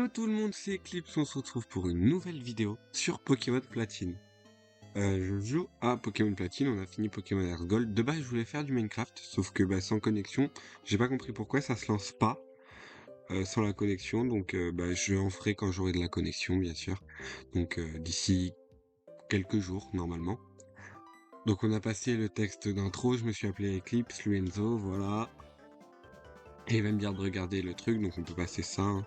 tout le monde, c'est Eclipse, on se retrouve pour une nouvelle vidéo sur Pokémon Platine. Je joue à Pokémon Platine, on a fini Pokémon Earth Gold. De base, je voulais faire du Minecraft, sauf que sans connexion, j'ai pas compris pourquoi ça se lance pas sans la connexion. Donc je en ferai quand j'aurai de la connexion, bien sûr. Donc d'ici quelques jours, normalement. Donc on a passé le texte d'intro, je me suis appelé Eclipse, Luenzo, voilà. Et il va me dire de regarder le truc, donc on peut passer ça, hein.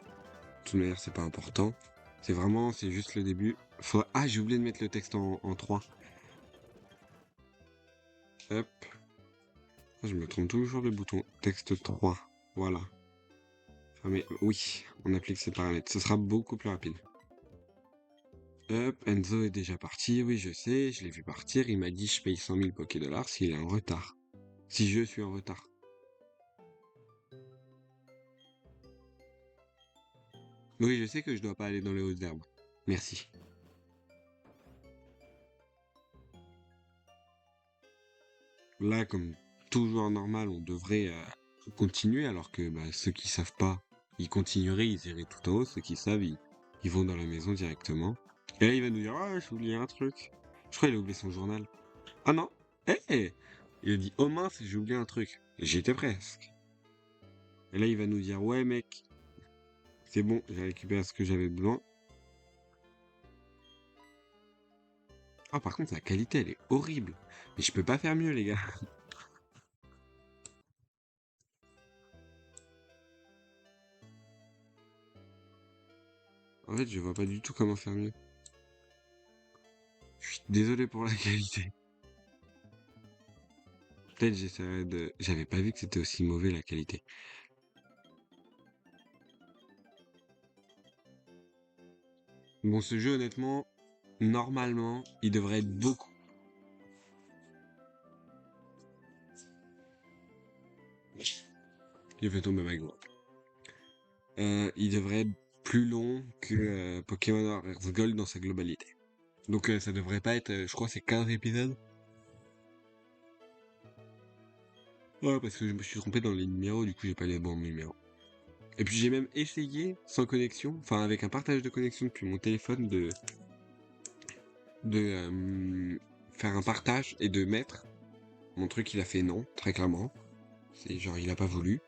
De toute manière, c'est pas important. C'est juste le début. Ah, j'ai oublié de mettre le texte en 3. Hop. Je me trompe toujours le bouton. Texte 3. Voilà. Mais oui, on applique ces paramètres. Ce sera beaucoup plus rapide. Hop, Enzo est déjà parti. Oui, je sais, je l'ai vu partir. Il m'a dit je paye 100 000 Pokédollars s'il est en retard. Si je suis en retard. Oui, je sais que je dois pas aller dans les hautes herbes. Merci. Là, comme tout joueur normal, on devrait continuer, alors que ceux qui savent pas, ils continueraient, ils iraient tout en haut. Ceux qui savent, ils vont dans la maison directement. Et là, il va nous dire, ah, j'ai oublié un truc. Je crois qu'il a oublié son journal. Ah non, hé, il a dit, oh mince, j'ai oublié un truc. J'y étais presque. Et là, il va nous dire, ouais mec, c'est bon, j'ai récupéré ce que j'avais besoin. Ah, par contre, la qualité, elle est horrible. Mais je peux pas faire mieux, les gars. En fait, je vois pas du tout comment faire mieux. Je suis désolé pour la qualité. Peut-être j'essaierai de... J'avais pas vu que c'était aussi mauvais la qualité. Bon, ce jeu, honnêtement, normalement, il devrait être beaucoup... J'ai fait tomber ma gourde. Il devrait être plus long que Pokémon Earth Gold dans sa globalité. Donc ça devrait pas être... je crois que c'est 15 épisodes. Ouais, parce que je me suis trompé dans les numéros, du coup j'ai pas les bons numéros. Et puis j'ai même essayé, sans connexion, enfin avec un partage de connexion depuis mon téléphone, de faire un partage et de mettre. Mon truc, il a fait non, très clairement. C'est genre, il a pas voulu.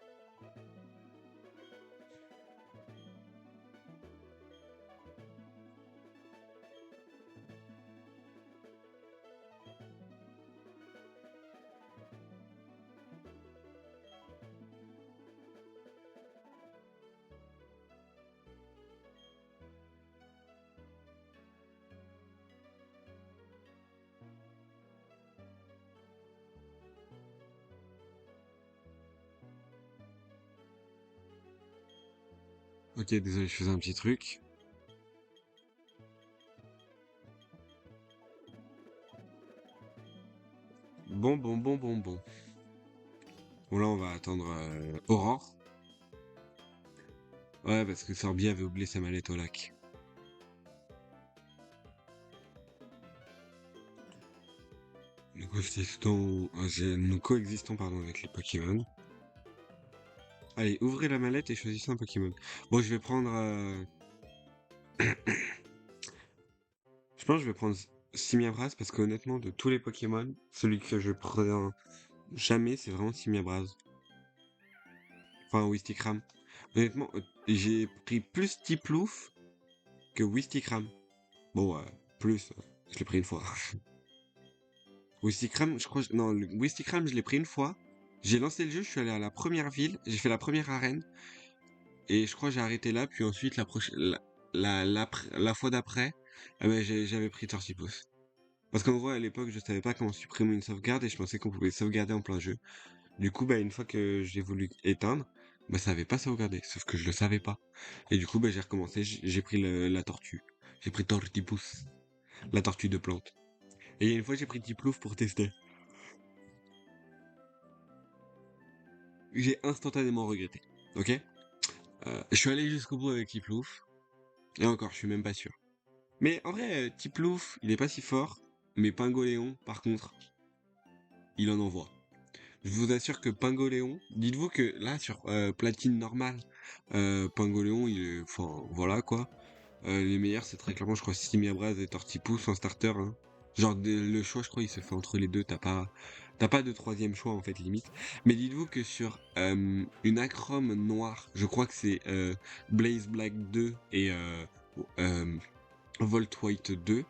Ok, désolé, je faisais un petit truc. Bon. Bon, là, on va attendre Aurore. Ouais, parce que Sorbi avait oublié sa mallette au lac. Nous coexistons pardon, avec les Pokémon. Allez, ouvrez la mallette et choisissez un Pokémon. Bon, je vais prendre... Je pense que je vais prendre Simiabras parce qu'honnêtement, de tous les Pokémon, celui que je prends jamais, c'est vraiment Simiabras. Enfin, Wistikram. Honnêtement, j'ai pris plus Tiplouf que Wistikram. Bon, plus, je l'ai pris une fois. Wistikram, je crois... Non, Wistikram, je l'ai pris une fois. J'ai lancé le jeu, je suis allé à la première ville, j'ai fait la première arène, et je crois que j'ai arrêté là, puis ensuite, la prochaine... la fois d'après, j'avais pris Tortipus. Parce qu'en vrai, à l'époque, je savais pas comment supprimer une sauvegarde, et je pensais qu'on pouvait sauvegarder en plein jeu. Du coup, une fois que j'ai voulu éteindre, ça avait pas sauvegardé, sauf que je le savais pas. Et du coup, j'ai recommencé, j'ai pris la tortue. J'ai pris Tortipus, la tortue de plante. Et une fois, j'ai pris Tiplouf pour tester. J'ai instantanément regretté. Ok. Je suis allé jusqu'au bout avec Tiplouf. Et encore, je suis même pas sûr. Mais en vrai, Tiplouf, il est pas si fort. Mais Pingoléon, par contre, il en envoie. Je vous assure que Pingoléon, dites-vous que là, sur platine normale, Pingoléon, enfin, voilà, quoi. Les meilleurs, c'est très clairement, je crois, Simiabras et Tortipousse en starter, hein. Genre, le choix, je crois, il se fait entre les deux, t'as pas de troisième choix, en fait, limite. Mais dites-vous que sur une Acrome noire, je crois que c'est Blaze Black 2 et euh, Volt White 2,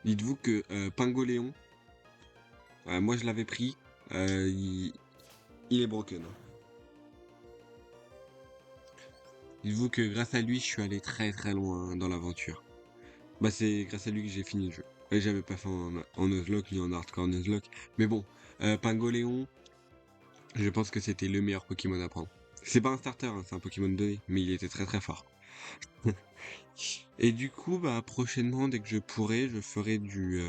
dites-vous que Pingoléon, moi je l'avais pris, il est broken, hein. Dites-vous que grâce à lui, je suis allé très très loin dans l'aventure. Bah c'est grâce à lui que j'ai fini le jeu. Et j'avais pas fait en Nuzlocke ni en Hardcore Nuzlocke. Mais bon, Pingoléon, je pense que c'était le meilleur Pokémon à prendre. C'est pas un starter, hein, c'est un Pokémon donné, mais il était très très fort. Et du coup, bah prochainement, dès que je pourrai, je ferai du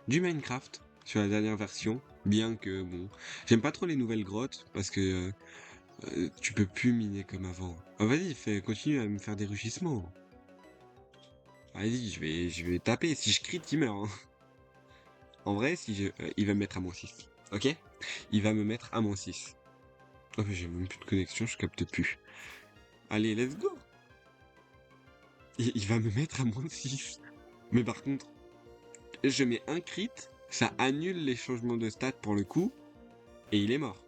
Minecraft sur la dernière version. Bien que, bon, j'aime pas trop les nouvelles grottes, parce que tu peux plus miner comme avant. Ah vas-y, continue à me faire des rugissements. Vas-y, je vais taper. Si je crit, il meurt, hein. En vrai, il va me mettre à -6. Ok? Il va me mettre à -6. Oh, mais j'ai même plus de connexion, je capte plus. Allez, let's go! Il va me mettre à -6. Mais par contre, je mets un crit, ça annule les changements de stats pour le coup, et il est mort.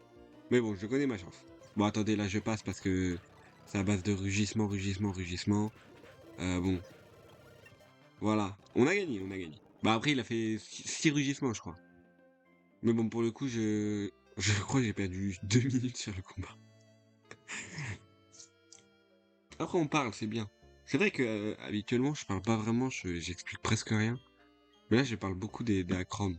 Mais bon, je connais ma chance. Bon, attendez, là je passe parce que c'est à base de rugissement, rugissement, rugissement. Bon, voilà. On a gagné, on a gagné. Bah après, il a fait 6 rugissements, je crois. Mais bon, pour le coup, je crois que j'ai perdu 2 minutes sur le combat. Après, on parle, c'est bien. C'est vrai que habituellement, je parle pas vraiment, j'explique presque rien. Mais là, je parle beaucoup des Acrom.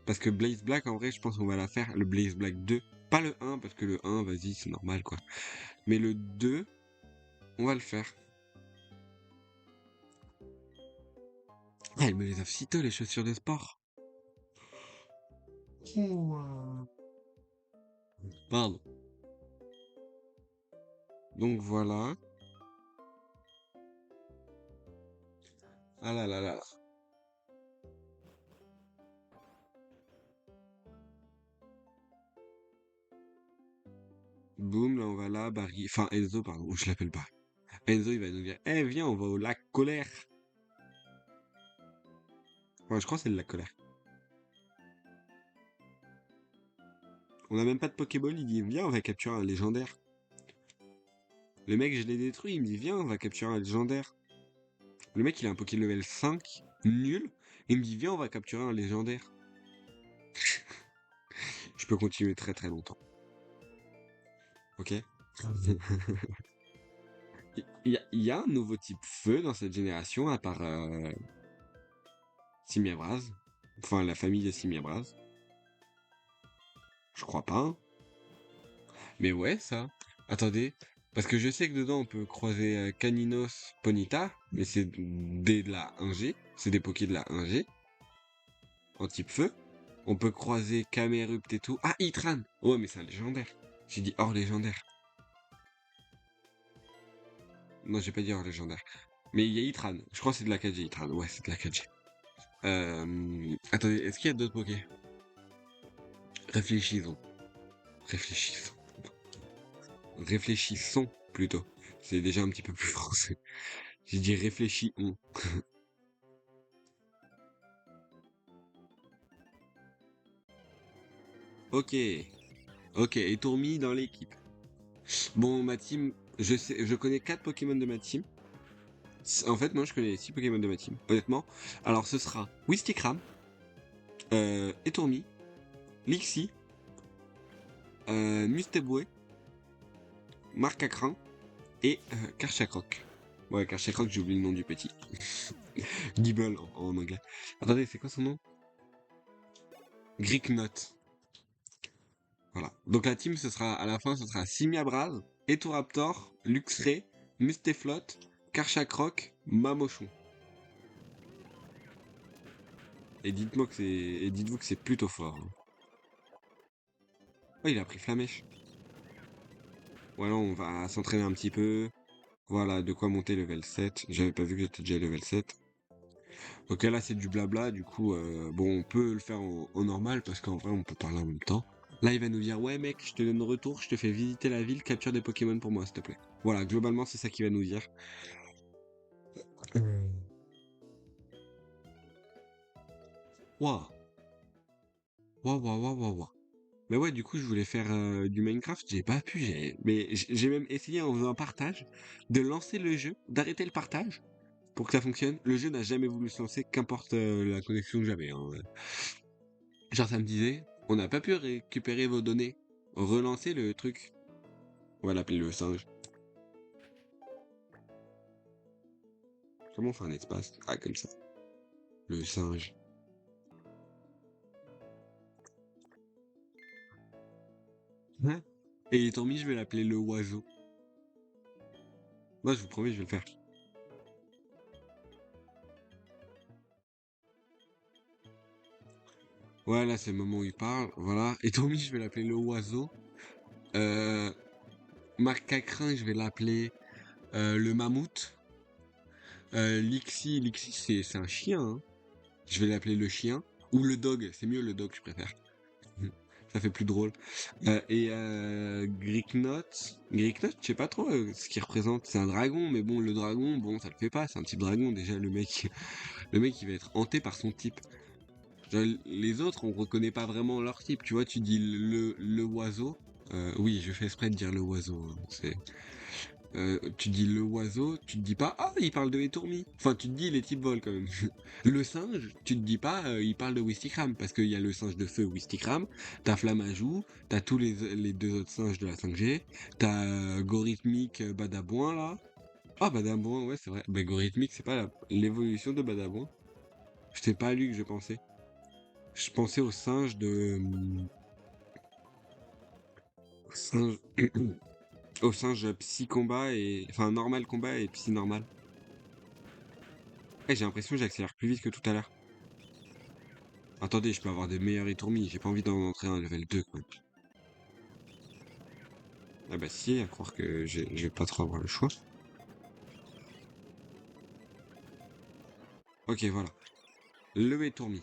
Parce que Blaze Black, en vrai, je pense qu'on va la faire, le Blaze Black 2. Pas le 1, parce que le 1, vas-y, c'est normal, quoi. Mais le 2, on va le faire. Ah, elle me les a sitôt, les chaussures de sport. Ouah. Pardon. Donc voilà. Ah là là là. Boum, là on va là, Barry. Enfin, Enzo, pardon, je l'appelle pas. Enzo, il va nous dire, eh, viens, on va au lac Colère. Ouais, je crois que c'est le lac Colère. On a même pas de Pokéball, il dit, viens, on va capturer un légendaire. Le mec, je l'ai détruit, il me dit, viens, on va capturer un légendaire. Le mec, il a un Poké level 5, nul. Il me dit, viens, on va capturer un légendaire. Je peux continuer très très longtemps. Ok? Il y a un nouveau type feu dans cette génération, à part Simiabras. Enfin, la famille de Simiabras. Je crois pas, hein. Mais ouais, ça. Attendez. Parce que je sais que dedans, on peut croiser Caninos, Ponyta. Mais c'est de la 1G. C'est des Pokés de la 1G. En type feu. On peut croiser Camerupt et tout. Ah, Itran! Ouais, mais c'est un légendaire. J'ai dit hors légendaire. Non, j'ai pas dit hors légendaire. Mais il y a Itran. Je crois que c'est de la 4G, Itran. Ouais, c'est de la 4G. Attendez, est-ce qu'il y a d'autres Pokés? Réfléchissons. Réfléchissons. Réfléchissons, plutôt. C'est déjà un petit peu plus français. J'ai dit réfléchissons. Ok. Ok, et Tourmi dans l'équipe. Bon, ma team, je connais 4 Pokémon de ma team. En fait, non, je connais 6 Pokémon de ma team, honnêtement. Alors, ce sera Wistikram, Etourmi, Lixie, Musteboué, Marcacran et Karchakroc. Ouais, Karchakroc, j'ai oublié le nom du petit. Gibble en anglais. Attendez, c'est quoi son nom? Gricknot. Voilà. Donc la team, à la fin, ce sera Simiabras, Etoraptor, Luxray, Musteflot, Karchakroc, Mamochon. Et dites-vous que c'est plutôt fort, hein. Oh, il a pris Flamèche. Voilà, on va s'entraîner un petit peu. Voilà, de quoi monter level 7. J'avais pas vu que j'étais déjà level 7. Ok, là c'est du blabla, du coup, bon, on peut le faire en normal parce qu'en vrai on peut parler en même temps. Là, il va nous dire, ouais, mec, je te donne le retour, je te fais visiter la ville, capture des Pokémon pour moi, s'il te plaît. Voilà, globalement, c'est ça qu'il va nous dire. Waouh. Waouh, waouh, waouh, waouh, waouh. Mais ouais, du coup, je voulais faire du Minecraft, j'ai pas pu, mais j'ai même essayé en faisant un partage de lancer le jeu, d'arrêter le partage pour que ça fonctionne. Le jeu n'a jamais voulu se lancer, qu'importe la connexion que j'avais, hein. Genre, ça me disait, on n'a pas pu récupérer vos données. Relancer le truc. On va l'appeler le singe. Comment on fait un espace? Ah, comme ça. Le singe. Hein. Et étant mis, je vais l'appeler le oiseau. Moi, je vous promets, je vais le faire. Voilà, c'est le moment où il parle. Voilà. Et Tommy, je vais l'appeler le oiseau. Euh, Marc Cacrin, je vais l'appeler le mammouth. Lixi, c'est un chien, hein. Je vais l'appeler le chien. Ou le dog, c'est mieux le dog, je préfère. Ça fait plus drôle. Gricknot, je sais pas trop ce qu'il représente. C'est un dragon, mais bon, le dragon, bon, ça le fait pas. C'est un type dragon, déjà, le mec. Le mec, il va être hanté par son type. Genre, les autres, on reconnaît pas vraiment leur type. Tu vois, tu dis le oiseau. Oui, je fais exprès de dire le oiseau, hein. Tu dis le oiseau, tu te dis pas ah il parle de Etourmi. Enfin tu te dis les types volent quand même. Le singe, tu te dis pas il parle de Wistikram parce qu'il y a le singe de feu Wistikram, t'as Flamajou, t'as tous les deux autres singes de la 5G, t'as Gorithmique Badabouin là. Ah Badabouin ouais c'est vrai. Bah Gorithmique c'est pas l'évolution de Badabouin. C'était pas à lui que je pensais. Je pensais au singe de au singe au singe psy combat et enfin normal combat et psy normal. J'ai l'impression que j'accélère plus vite que tout à l'heure. Attendez, je peux avoir des meilleurs étourmis, j'ai pas envie d'en entrer un level 2 quoi. Ah bah si, à croire que je vais pas trop avoir le choix. Ok, voilà. Le étourmi.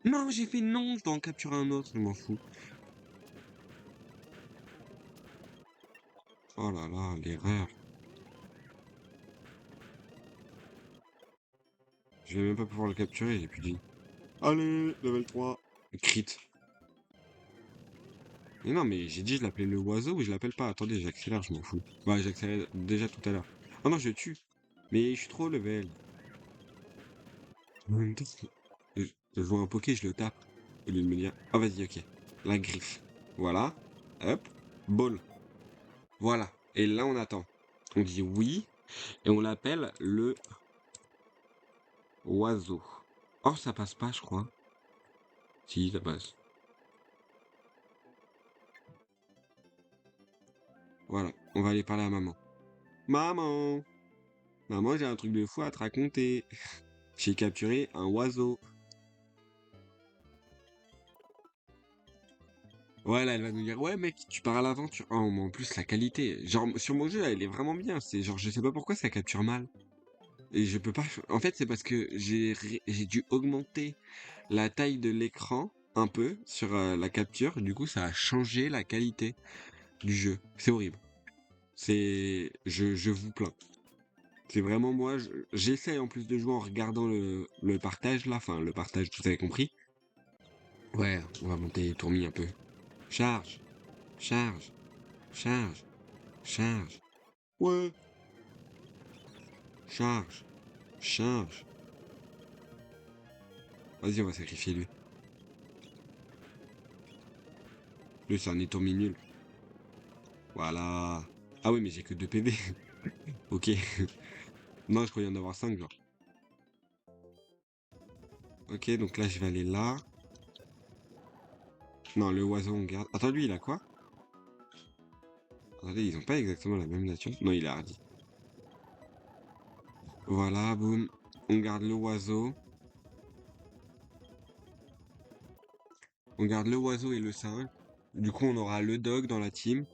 Non, j'ai fait non, je dois en capturer un autre, je m'en fous. Oh là là, l'erreur. Je vais même pas pouvoir le capturer, j'ai plus dit. Allez, level 3. Crit. Mais non, mais j'ai dit je l'appelais le oiseau ou je l'appelle pas. Attendez, j'accélère, je m'en fous. Ouais, j'accélère déjà tout à l'heure. Ah non, je tue. Mais je suis trop level. En même temps, je vois un poké, je le tape. Au lieu de me dire, ah vas-y, ok. La griffe. Voilà. Hop. Ball. Voilà. Et là, on attend. On dit oui. Et on l'appelle le oiseau. Oh, ça passe pas, je crois. Si, ça passe. Voilà. On va aller parler à maman. Maman! Maman, j'ai un truc de fou à te raconter. J'ai capturé un oiseau. Voilà, elle va nous dire, ouais, mec, tu pars à l'aventure. Oh, mais en plus, la qualité. Genre, sur mon jeu, elle est vraiment bien. C'est genre, je sais pas pourquoi ça capture mal. Et je peux pas. En fait, c'est parce que j'ai dû augmenter la taille de l'écran un peu sur la capture. Du coup, ça a changé la qualité du jeu. C'est horrible. Je vous plains. C'est vraiment moi. J'essaye en plus de jouer en regardant le partage là. Enfin, le partage, vous avez compris. Ouais, on va monter les tourmis un peu. Charge, charge, charge, charge. Ouais, charge, charge. Vas-y, on va sacrifier lui. Lui, c'est un étourmi nul. Voilà. Ah oui, mais j'ai que 2 PV. Ok. Non, je croyais en avoir 5, genre. Ok, donc là, je vais aller là. Non, le oiseau, on garde. Attends, lui, il a quoi? Attendez, ils ont pas exactement la même nature. Non, il est hardi. Voilà, boum. On garde le oiseau. On garde le oiseau et le singe. Du coup, on aura le dog dans la team.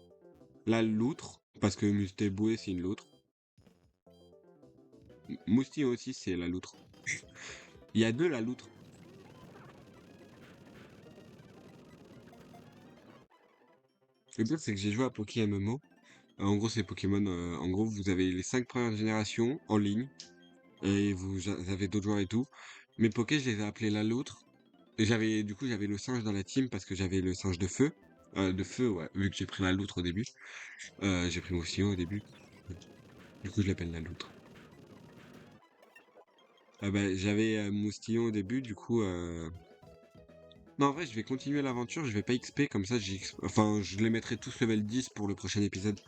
Là, l'outre. Parce que Mustéboué, c'est une loutre. Moustillon aussi, c'est la loutre. Il y a deux la loutre. Le pire, c'est que j'ai joué à Poké MMO. En gros, c'est Pokémon. En gros, vous avez les 5 premières générations en ligne. Et vous avez d'autres joueurs et tout. Mes Poké, je les ai appelés l'un l'autre. Et du coup, j'avais le singe dans la team parce que j'avais le singe de feu. De feu, ouais, vu que j'ai pris la loutre au début. J'ai pris Moustillon au début. Du coup, je l'appelle la loutre. J'avais Moustillon au début, du coup. Non, en vrai, je vais continuer l'aventure. Je vais pas XP, comme ça, enfin, je les mettrai tous level 10 pour le prochain épisode.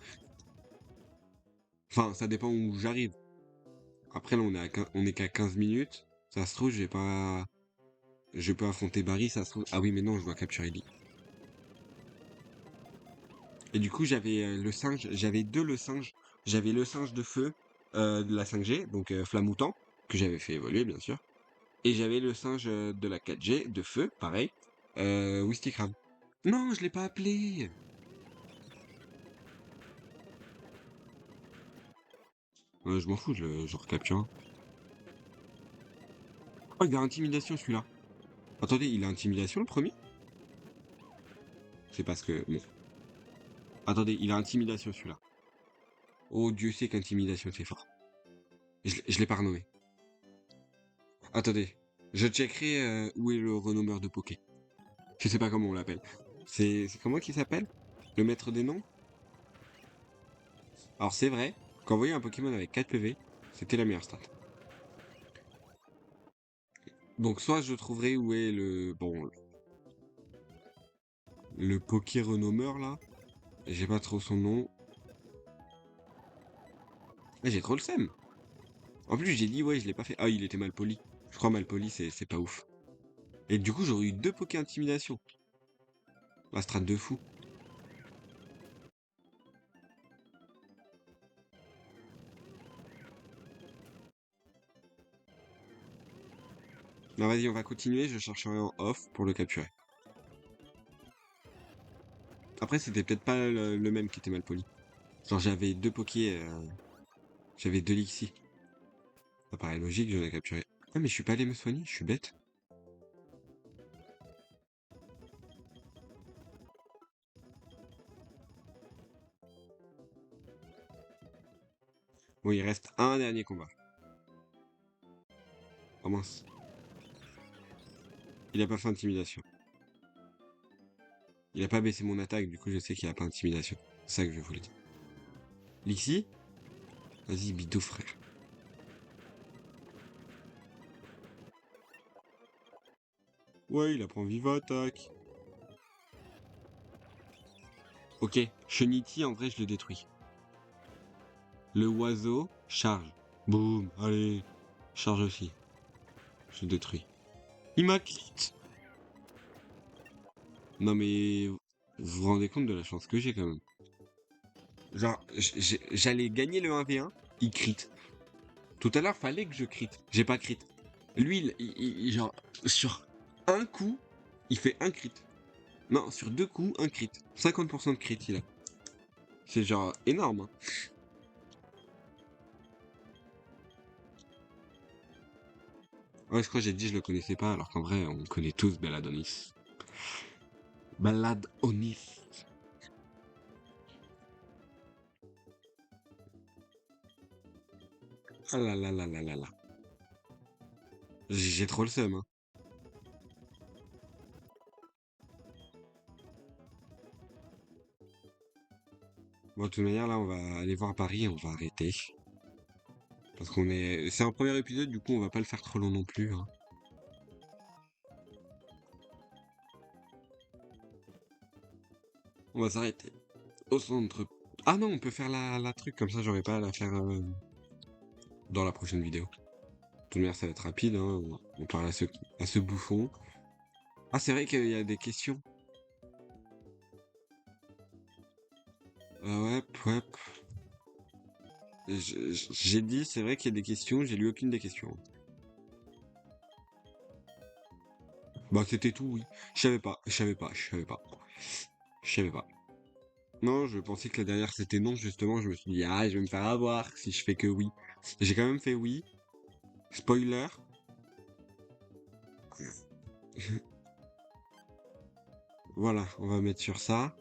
Enfin, ça dépend où j'arrive. Après, là, on est qu'à 15 minutes. Ça se trouve, je vais pas. Je peux affronter Barry, ça se trouve. Ah oui, mais non, je dois capturer Lee. Et du coup, j'avais le singe, j'avais deux le singe. J'avais le singe de feu de la 5G, donc Flamoutant, que j'avais fait évoluer, bien sûr. Et j'avais le singe de la 4G, de feu, pareil, Wistikram. Non, je l'ai pas appelé. Je m'en fous, je recapture un. Oh, il a intimidation celui-là. Attendez, il a intimidation le premier? C'est parce que... bon. Attendez, il a intimidation celui-là. Oh, Dieu sait qu'intimidation c'est fort. Je l'ai pas renommé. Attendez, je checkerai où est le renommeur de Poké. Je sais pas comment on l'appelle. C'est comment qu'il s'appelle? Le maître des noms? Alors c'est vrai qu'envoyer un Pokémon avec 4 PV, c'était la meilleure stat. Donc soit je trouverai où est le Poké renommeur là. J'ai pas trop son nom. Ah, j'ai trop le seum. En plus j'ai dit ouais je l'ai pas fait. Ah il était mal poli. Je crois mal poli c'est pas ouf. Et du coup j'aurais eu deux Poké intimidation. La strat de fou. Non vas-y on va continuer, je chercherai en off pour le capturer. Après c'était peut-être pas le même qui était mal poli. Genre j'avais deux Poké, j'avais deux Lixie. Ça paraît logique, je l'ai capturé. Ah mais je suis pas allé me soigner, je suis bête. Bon il reste un dernier combat. Oh mince. Il a pas fait intimidation. Il a pas baissé mon attaque, du coup je sais qu'il a pas intimidation. C'est ça que je voulais dire. Lixie? Vas-y, bidou frère. Ouais, il apprend Viva attaque. Ok, Cheniti, en vrai, je le détruis. Le oiseau, charge. Boum, allez. Charge aussi. Je le détruis. Il m'a crit. Non mais... Vous vous rendez compte de la chance que j'ai quand même. Genre, j'allais gagner le 1v1, il crit. Tout à l'heure, fallait que je crit. J'ai pas crit. Lui, genre, sur un coup, il fait un crit. Non, sur deux coups, un crit. 50% de crit, il a. C'est genre énorme. Hein. Ouais, je crois que j'ai dit je le connaissais pas, alors qu'en vrai, on connaît tous Belladonis. Belladonis. Ah là là là là là là. J'ai trop le seum. Hein. Bon, de toute manière, là, on va aller voir Paris et on va arrêter. Parce qu'on est... C'est un premier épisode, du coup, on va pas le faire trop long non plus. Hein. On va s'arrêter. Au centre. Ah non, on peut faire la truc, comme ça, j'aurais pas à la faire dans la prochaine vidéo. De toute manière, ça va être rapide. Hein. On parle à ce bouffon. Ah, c'est vrai qu'il y a des questions. Ouais, ouais. J'ai dit, c'est vrai qu'il y a des questions, j'ai lu aucune des questions. Bah, c'était tout, oui. Je savais pas. Non, je pensais que la dernière c'était non, justement, je me suis dit, ah, je vais me faire avoir si je fais que oui. J'ai quand même fait oui. Spoiler. Voilà, on va mettre sur ça.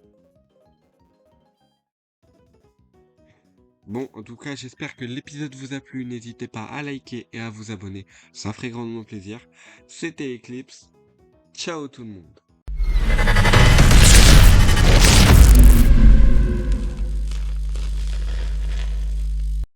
Bon, en tout cas, j'espère que l'épisode vous a plu. N'hésitez pas à liker et à vous abonner. Ça ferait grandement plaisir. C'était Eclipse. Ciao tout le monde.